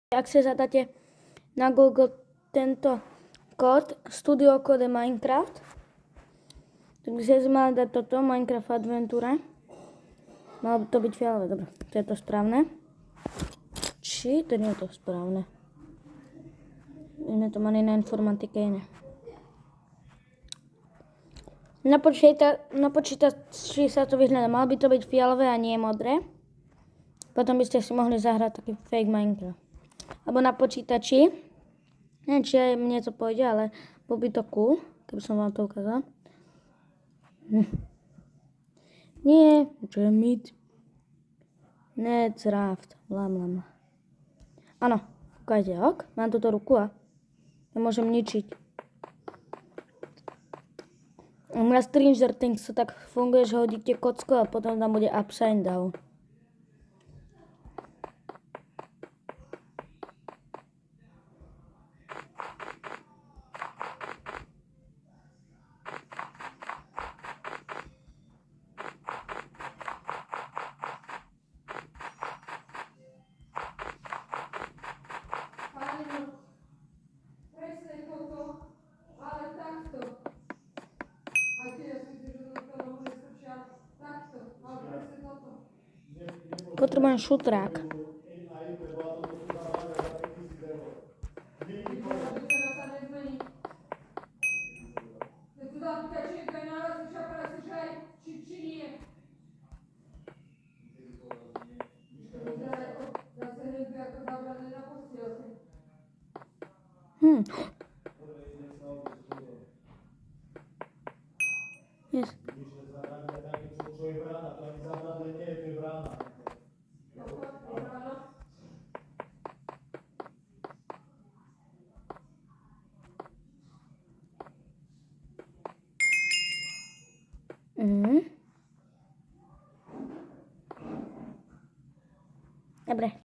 Ak si zadáte na Google tento kód Studio Code Minecraft, tak by ste si mali dať toto Minecraft Adventure. Malo by to byť fialové, dobre, to je to správne. Či to nie je to správne. My sme to mali na informatike iné. Na počítači sa to vyhľadá, malo by to byť fialové a nie modré. Potom by ste si mohli zahrať taký fake Minecraft. Alebo na počítači. Neviem, či aj mne to pôjde, ale bol by to cool, keby som vám to ukázal. Nie, čo je mid? Netzraft, blam. Áno, kúkajte, ok? Mám túto ruku a ja môžem ničiť. Na Stranger Things to tak funguje, že hodíte kocku a potom tam bude upside down. Potrebujem šutrák. Yes. Dobre.